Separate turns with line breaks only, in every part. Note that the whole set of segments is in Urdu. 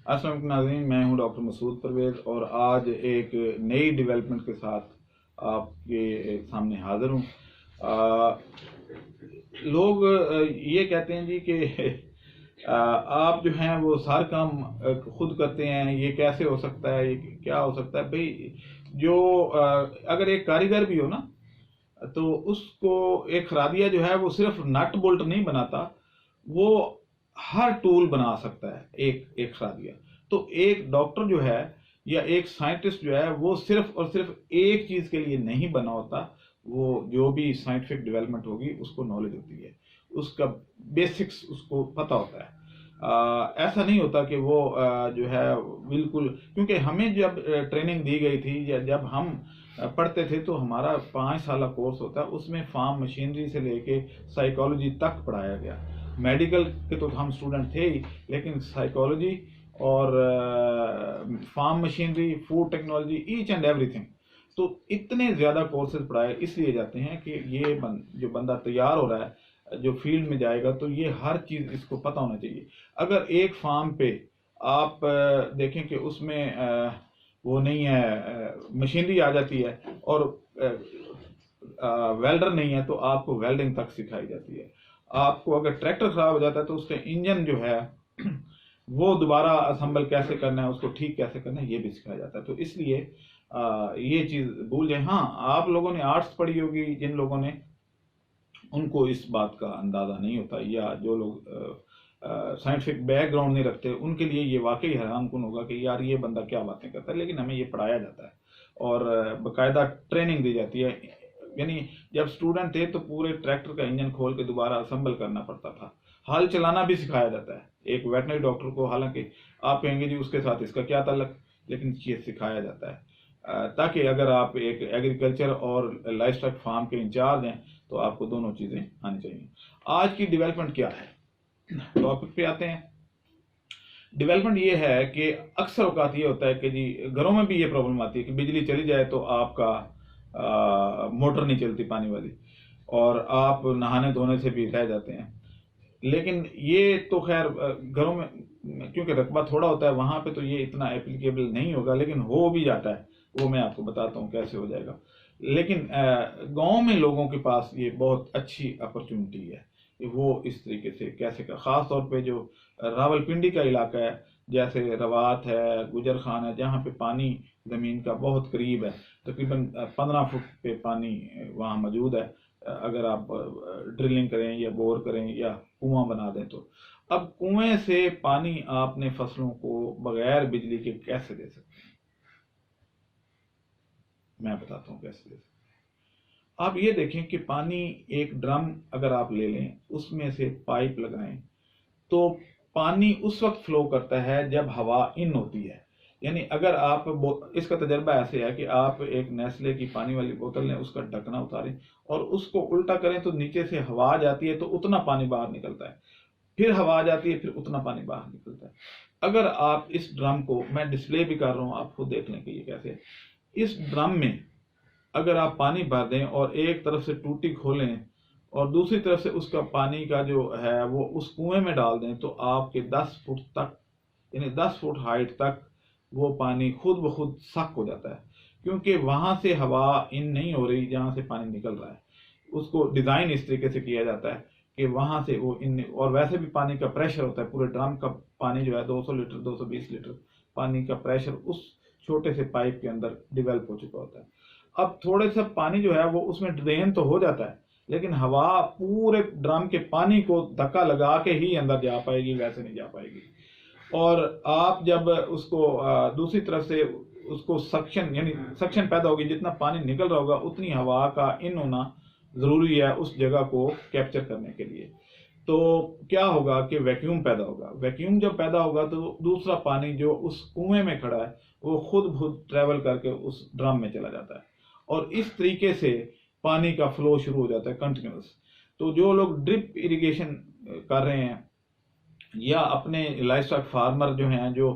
السلام علیکم ناظرین، میں ہوں ڈاکٹر مسعود پرویز اور آج ایک نئی ڈیولپمنٹ کے ساتھ آپ کے سامنے حاضر ہوں۔ لوگ یہ کہتے ہیں جی کہ آپ جو ہیں وہ سارا کام خود کرتے ہیں، یہ کیسے ہو سکتا ہے، یہ کیا ہو سکتا ہے؟ بھئی جو اگر ایک کاریگر بھی ہو نا تو اس کو ایک خرادیہ جو ہے وہ صرف نٹ بولٹ نہیں بناتا، وہ ہر ٹول بنا سکتا ہے ایک خرادیہ۔ تو ایک ڈاکٹر جو ہے یا ایک سائنٹسٹ جو ہے وہ صرف اور صرف ایک چیز کے لیے نہیں بنا ہوتا، وہ جو بھی سائنٹیفک ڈیولپمنٹ ہوگی اس کو نالج ہوتی ہے، اس کا بیسکس اس کو پتہ ہوتا ہے۔ ایسا نہیں ہوتا کہ وہ جو ہے بالکل، کیونکہ ہمیں جب ٹریننگ دی گئی تھی یا جب ہم پڑھتے تھے تو ہمارا 5 سالہ کورس ہوتا ہے، اس میں فارم مشینری سے لے کے سائیکالوجی تک پڑھایا گیا۔ میڈیکل کے تو ہم اسٹوڈنٹ تھے ہی، لیکن سائیکالوجی اور farm machinery, food technology, each and everything, تو اتنے زیادہ کورسز پڑھائے اس لیے جاتے ہیں کہ یہ جو بندہ تیار ہو رہا ہے، جو فیلڈ میں جائے گا تو یہ ہر چیز اس کو پتہ ہونا چاہیے۔ اگر ایک فارم پہ آپ دیکھیں کہ اس میں وہ نہیں ہے، مشینری آ جاتی ہے اور ویلڈر نہیں ہے تو آپ کو ویلڈنگ تک سکھائی جاتی ہے۔ آپ کو اگر ٹریکٹر خراب ہو جاتا ہے تو اس کا انجن جو ہے وہ دوبارہ اسمبل کیسے کرنا ہے، اس کو ٹھیک کیسے کرنا ہے، یہ بھی سکھایا جاتا ہے۔ تو اس لیے یہ چیز بھول جائیں۔ ہاں، آپ لوگوں نے آرٹس پڑھی ہوگی، جن لوگوں نے، ان کو اس بات کا اندازہ نہیں ہوتا، یا جو لوگ سائنٹیفک بیک گراؤنڈ نہیں رکھتے ان کے لیے یہ واقعی حیران کن ہوگا کہ یار یہ بندہ کیا باتیں کرتا ہے، لیکن ہمیں یہ پڑھایا جاتا ہے اور باقاعدہ ٹریننگ دی جاتی ہے۔ یعنی جب اسٹوڈنٹ تھے تو پورے ٹریکٹر کا انجن کھول کے دوبارہ اسمبل کرنا پڑتا تھا، ہل چلانا بھی سکھایا جاتا ہے ایک ویٹنری ڈاکٹر کو۔ حالانکہ آپ کہیں گے جی اس کے ساتھ اس کا کیا تعلق، لیکن یہ سکھایا جاتا ہے تاکہ اگر آپ ایک ایگریکلچر اور لائف اسٹاک فارم کے انچارج ہیں تو آپ کو دونوں چیزیں آنی چاہیے۔ آج کی ڈیولپمنٹ کیا ہے، ٹاپک پہ آتے ہیں۔ ڈیولپمنٹ یہ ہے کہ اکثر اوقات یہ ہوتا ہے کہ جی گھروں میں بھی یہ پرابلم آتی ہے کہ بجلی چلی جائے تو آپ کا موٹر نہیں چلتی پانی والی، اور آپ نہانے دھونے سے بھی رہ جاتے ہیں۔ لیکن یہ تو خیر گھروں میں کیونکہ رقبہ تھوڑا ہوتا ہے وہاں پہ تو یہ اتنا اپلیکیبل نہیں ہوگا، لیکن ہو بھی جاتا ہے، وہ میں آپ کو بتاتا ہوں کیسے ہو جائے گا۔ لیکن گاؤں میں لوگوں کے پاس یہ بہت اچھی اپرچونٹی ہے کہ وہ اس طریقے سے کیسے کا، خاص طور پہ جو راول پنڈی کا علاقہ ہے، جیسے روات ہے، گجر خان ہے، جہاں پہ پانی زمین کا بہت قریب ہے، تقریباً 15 فٹ پہ پانی وہاں موجود ہے۔ اگر آپ ڈرلنگ کریں یا بور کریں یا کنواں بنا دیں تو اب کنویں سے پانی آپ نے فصلوں کو بغیر بجلی کے کیسے دے سکتے ہیں؟ میں بتاتا ہوں کیسے دے سکتے ہیں۔ آپ یہ دیکھیں کہ پانی ایک ڈرم اگر آپ لے لیں، اس میں سے پائپ لگائیں تو پانی اس وقت فلو کرتا ہے جب ہوا ان ہوتی ہے۔ یعنی اگر آپ اس کا تجربہ ایسے ہے کہ آپ ایک نیسلے کی پانی والی بوتل لیں، اس کا ڈھکنا اتاریں اور اس کو الٹا کریں تو نیچے سے ہوا جاتی ہے تو اتنا پانی باہر نکلتا ہے، پھر ہوا جاتی ہے، پھر اتنا پانی باہر نکلتا ہے۔ اگر آپ اس ڈرم کو، میں ڈسپلے بھی کر رہا ہوں، آپ خود دیکھ لیں کہ یہ کیسے ہے۔ اس ڈرم میں اگر آپ پانی بھر دیں اور ایک طرف سے ٹوٹی کھولیں اور دوسری طرف سے اس کا پانی کا جو ہے وہ اس کنویں میں ڈال دیں تو آپ کے 10 فٹ تک، یعنی 10 فٹ ہائٹ تک وہ پانی خود بخود سک ہو جاتا ہے، کیونکہ وہاں سے ہوا ان نہیں ہو رہی جہاں سے پانی نکل رہا ہے۔ اس کو ڈیزائن اس طریقے سے کیا جاتا ہے کہ وہاں سے وہ ان، اور ویسے بھی پانی کا پریشر ہوتا ہے، پورے ڈرم کا پانی جو ہے 200 لیٹر 220 لیٹر پانی کا پریشر اس چھوٹے سے پائپ کے اندر ڈیولپ ہو چکا ہوتا ہے۔ اب تھوڑے سا پانی جو ہے وہ اس میں ڈرین تو ہو جاتا ہے، لیکن ہوا پورے ڈرم کے پانی کو دھکا لگا کے ہی اندر جا پائے گی، ویسے نہیں جا پائے گی۔ اور آپ جب اس کو دوسری طرف سے اس کو سکشن، یعنی سکشن پیدا ہوگی، جتنا پانی نکل رہا ہوگا اتنی ہوا کا ان ہونا ضروری ہے اس جگہ کو کیپچر کرنے کے لیے۔ تو کیا ہوگا کہ ویکیوم پیدا ہوگا۔ ویکیوم جب پیدا ہوگا تو دوسرا پانی جو اس کنویں میں کھڑا ہے وہ خود بخود ٹریول کر کے اس ڈرم میں چلا جاتا ہے، اور اس طریقے سے پانی کا فلو شروع ہو جاتا ہے کنٹینیوس۔ تو جو لوگ ڈرپ اریگیشن کر رہے ہیں یا اپنے لائف اسٹاک فارمر جو ہیں، جو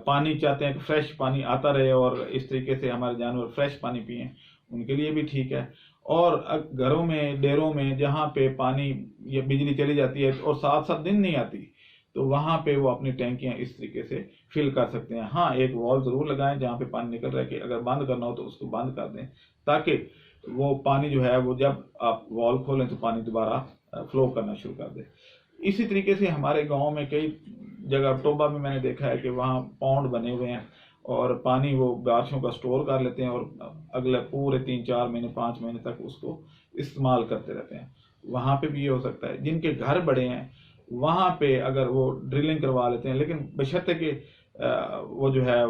پانی چاہتے ہیں کہ فریش پانی آتا رہے اور اس طریقے سے ہمارے جانور فریش پانی پئیں، ان کے لیے بھی ٹھیک ہے۔ اور گھروں میں، ڈیروں میں جہاں پہ پانی یا بجلی چلی جاتی ہے اور 7 دن نہیں آتی، تو وہاں پہ وہ اپنی ٹینکیاں اس طریقے سے فل کر سکتے ہیں. ہاں ایک وال ضرور لگائیں جہاں پہ پانی نکل رہا ہے کہ اگر بند کرنا ہو تو اس کو بند کر دیں تاکہ وہ پانی جو ہے وہ جب آپ وال کھولیں تو پانی دوبارہ فلو کرنا شروع کر دے. اسی طریقے سے ہمارے گاؤں میں کئی جگہ ٹوبا میں نے دیکھا ہے کہ وہاں پونڈ بنے ہوئے ہیں اور پانی وہ بارشوں کا سٹور کر لیتے ہیں اور اگلے پورے 3-4 مہینے 5 مہینے تک اس کو استعمال کرتے رہتے ہیں. وہاں پہ بھی یہ ہو سکتا ہے. جن کے گھر بڑے ہیں وہاں پہ اگر وہ ڈرلنگ کروا لیتے ہیں لیکن بشرطے کہ وہ جو ہے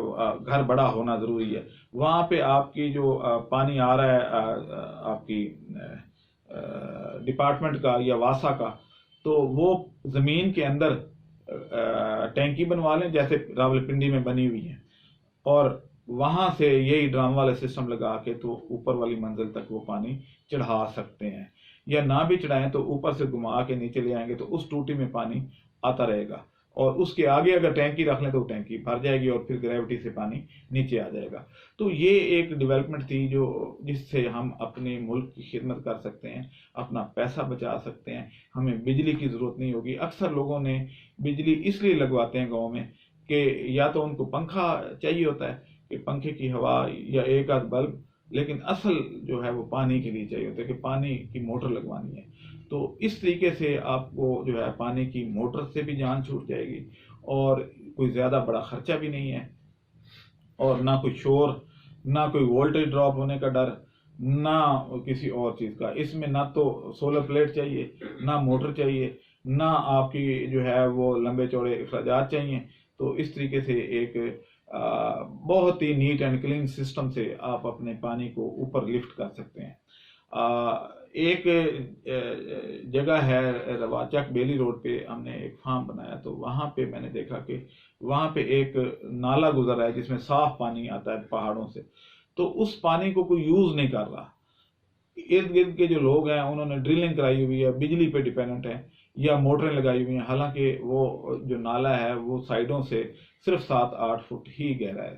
گھر بڑا ہونا ضروری ہے. وہاں پہ آپ کی جو پانی آ رہا ہے آپ کی ڈپارٹمنٹ کا یا واسا کا تو وہ زمین کے اندر ٹینکی بنوا لیں جیسے راولپنڈی میں بنی ہوئی ہیں اور وہاں سے یہی ڈرام والا سسٹم لگا کے تو اوپر والی منزل تک وہ پانی چڑھا سکتے ہیں. یا نہ بھی چڑھائیں تو اوپر سے گھما کے نیچے لے آئیں گے تو اس ٹوٹی میں پانی آتا رہے گا اور اس کے آگے اگر ٹینکی رکھ لیں تو ٹینکی بھر جائے گی اور پھر گریوٹی سے پانی نیچے آ جائے گا. تو یہ ایک ڈیولپمنٹ تھی جس سے ہم اپنے ملک کی خدمت کر سکتے ہیں, اپنا پیسہ بچا سکتے ہیں, ہمیں بجلی کی ضرورت نہیں ہوگی. اکثر لوگوں نے بجلی اس لیے لگواتے ہیں گاؤں میں کہ یا تو ان کو پنکھا چاہیے ہوتا ہے کہ پنکھے کی ہوا یا ایک آدھ بلب, لیکن اصل جو ہے وہ پانی کے لیے چاہیے ہوتا ہے کہ پانی کی موٹر لگوانی ہے. تو اس طریقے سے آپ کو جو ہے پانی کی موٹر سے بھی جان چھوٹ جائے گی اور کوئی زیادہ بڑا خرچہ بھی نہیں ہے اور نہ کوئی شور, نہ کوئی وولٹیج ڈراپ ہونے کا ڈر, نہ کسی اور چیز کا. اس میں نہ تو سولر پلیٹ چاہیے, نہ موٹر چاہیے, نہ آپ کی جو ہے وہ لمبے چوڑے اخراجات چاہیے. تو اس طریقے سے ایک بہت ہی نیٹ اینڈ کلین سسٹم سے آپ اپنے پانی کو اوپر لفٹ کر سکتے ہیں. ایک جگہ ہے رواچک بیلی روڈ پہ ہم نے ایک فارم بنایا تو وہاں پہ میں نے دیکھا کہ وہاں پہ ایک نالا گزر رہا ہے جس میں صاف پانی آتا ہے پہاڑوں سے. تو اس پانی کو کوئی یوز نہیں کر رہا. ارد گرد کے جو لوگ ہیں انہوں نے ڈرلنگ کرائی ہوئی ہے, بجلی پہ ڈیپینڈنٹ ہیں یا موٹریں لگائی ہوئی ہیں, حالانکہ وہ جو نالا ہے وہ سائڈوں سے صرف 7-8 فٹ ہی گہرا ہے.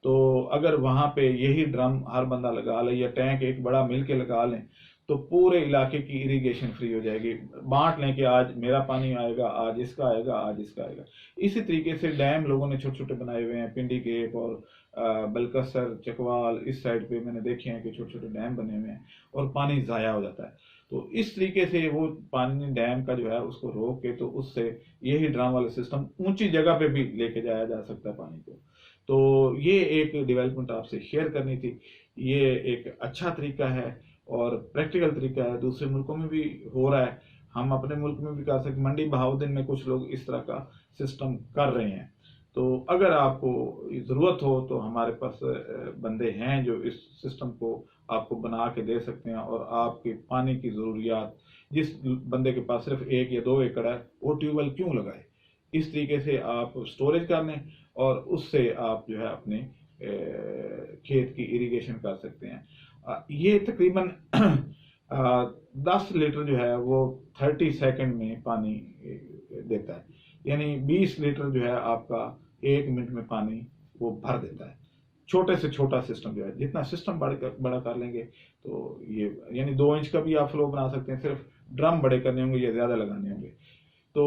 تو اگر وہاں پہ یہی ڈرم ہر بندہ لگا لے یا ٹینک ایک بڑا مل کے لگا لیں تو پورے علاقے کی اریگیشن فری ہو جائے گی. بانٹ لیں کہ آج میرا پانی آئے گا, آج اس کا آئے گا, آج اس کا آئے گا. اسی طریقے سے ڈیم لوگوں نے چھوٹے چھوٹے بنائے ہوئے ہیں, پنڈی گیپ اور بلکسر چکوال اس سائڈ پہ میں نے دیکھے ہیں کہ چھوٹے چھوٹے ڈیم بنے ہوئے ہیں اور پانی ضائع ہو جاتا ہے. تو اس طریقے سے وہ پانی ڈیم کا جو ہے اس کو روک کے تو اس سے یہی ڈرام والا سسٹم اونچی جگہ پہ بھی لے کے جایا جا سکتا ہے پانی کو. تو یہ ایک ڈیولپمنٹ آپ سے شیئر کرنی تھی. یہ ایک اچھا طریقہ ہے اور پریکٹیکل طریقہ ہے, دوسرے ملکوں میں بھی ہو رہا ہے, ہم اپنے ملک میں بھی کر سکتے. منڈی بہاؤدین میں کچھ لوگ اس طرح کا سسٹم کر رہے ہیں. تو اگر آپ کو ضرورت ہو تو ہمارے پاس بندے ہیں جو اس سسٹم کو آپ کو بنا کے دے سکتے ہیں اور آپ کے پانی کی ضروریات, جس بندے کے پاس صرف 1 یا 2 ایکڑ ہے وہ ٹیوب ویل کیوں لگائے, اس طریقے سے آپ سٹوریج کر لیں اور اس سے آپ جو ہے اپنے کھیت کی اریگیشن کر سکتے ہیں. یہ تقریباً 10 لیٹر جو ہے وہ 30 سیکنڈ میں پانی دیتا ہے, یعنی 20 لیٹر جو ہے آپ کا 1 منٹ میں پانی وہ بھر دیتا ہے. چھوٹے سے چھوٹا سسٹم جو ہے, جتنا سسٹم بڑا کر لیں گے تو یہ یعنی 2 انچ کا بھی آپ فلو بنا سکتے ہیں, صرف ڈرم بڑے کرنے ہوں گے یا زیادہ لگانے ہوں گے. تو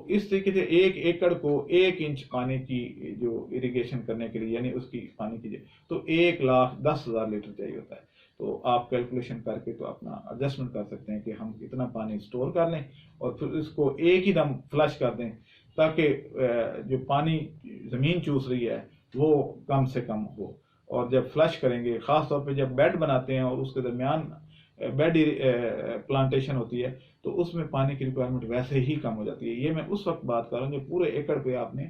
اس طریقے سے 1 ایکڑ کو 1 انچ پانی کی جو اریگیشن کرنے کے لیے یعنی اس کی پانی کی تو 1,10,000 لیٹر چاہیے ہوتا ہے. تو آپ کیلکولیشن کر کے تو اپنا ایڈجسٹمنٹ کر سکتے ہیں کہ ہم اتنا پانی سٹور کر لیں اور پھر اس کو ایک ہی دم فلش کر دیں تاکہ جو پانی زمین چوس رہی ہے وہ کم سے کم ہو. اور جب فلش کریں گے, خاص طور پہ جب بیڈ بناتے ہیں اور اس کے درمیان بیڈ پلانٹیشن ہوتی ہے تو اس میں پانی کی ریکوائرمنٹ ویسے ہی کم ہو جاتی ہے. یہ میں اس وقت بات کر رہا ہوں جب پورے ایکڑ پہ آپ نے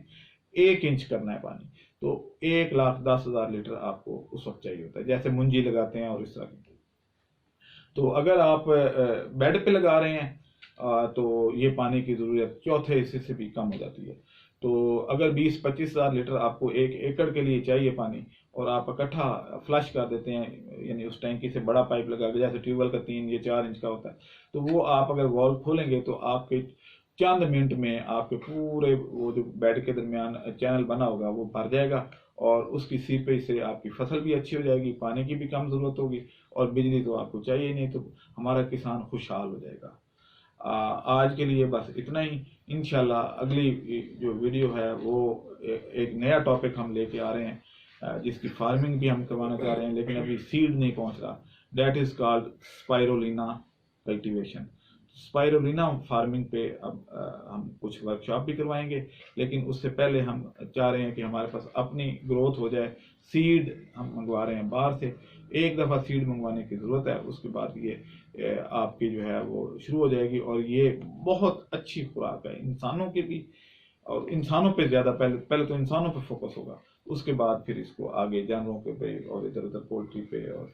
1 انچ کرنا ہے پانی, تو 1,10,000 لیٹر آپ کو اس وقت چاہیے ہوتا ہے, جیسے منجی لگاتے ہیں اور اس طرح کی. تو اگر آپ بیڈ پہ لگا رہے ہیں تو یہ پانی کی ضرورت چوتھے حصے سے بھی کم ہو جاتی ہے. تو اگر 20-25,000 لیٹر آپ کو 1 ایکڑ کے لیے چاہیے پانی اور آپ اکٹھا فلش کر دیتے ہیں یعنی اس ٹینکی سے بڑا پائپ لگا کے, جیسے ٹیوب ویل کا 3 یا 4 انچ کا ہوتا ہے, تو وہ آپ اگر وال کھولیں گے تو آپ کے چند منٹ میں آپ کے پورے وہ جو بیڈ کے درمیان چینل بنا ہوگا وہ بھر جائے گا اور اس کی سیپیج سے آپ کی فصل بھی اچھی ہو جائے گی, پانی کی بھی کم ضرورت ہوگی اور بجلی تو آپ کو چاہیے نہیں, تو ہمارا کسان خوشحال ہو جائے گا. آج کے لیے بس اتنا ہی. انشاءاللہ اگلی جو ویڈیو ہے وہ ایک نیا ٹاپک ہم لے کے آ رہے ہیں جس کی فارمنگ بھی ہم کروانا چاہ رہے ہیں لیکن ابھی سیڈ نہیں پہنچ رہا. That is called spirulina cultivation. Spirulina farming پہ اب ہم کچھ ورکشاپ بھی کروائیں گے لیکن اس سے پہلے ہم چاہ رہے ہیں کہ ہمارے پاس اپنی گروتھ ہو جائے. سیڈ ہم منگوا رہے ہیں باہر سے. ایک دفعہ سیڈ منگوانے کی ضرورت ہے, اس کے بعد یہ آپ کی جو ہے وہ شروع ہو جائے گی. اور یہ بہت اچھی خوراک ہے انسانوں کے بھی, اور انسانوں پہ زیادہ پہلے تو انسانوں پہ فوکس ہوگا, اس کے بعد پھر اس کو آگے جانوروں کے پہ اور ادھر ادھر پولٹری پہ اور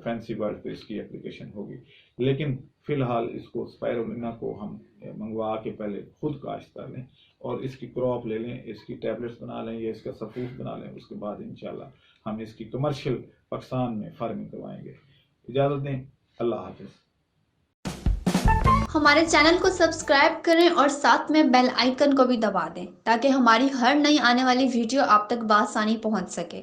فینسی برڈ پہ اس کی اپلیکیشن ہوگی. لیکن فی الحال اس کو اسپائرولینا کو ہم منگوا کے پہلے خود کاشت کر لیں اور اس کی کراپ لے لیں, اس کی ٹیبلٹس بنا لیں یا اس کا سفوف بنا لیں. اس کے بعد انشاءاللہ ہم اس کی کمرشل پاکستان میں فارمنگ کروائیں گے. اجازت دیں, اللہ حافظ.
ہمارے چینل کو سبسکرائب کریں اور ساتھ میں بیل آئیکن کو بھی دبا دیں تاکہ ہماری ہر نئی آنے والی ویڈیو آپ تک بآسانی پہنچ سکے.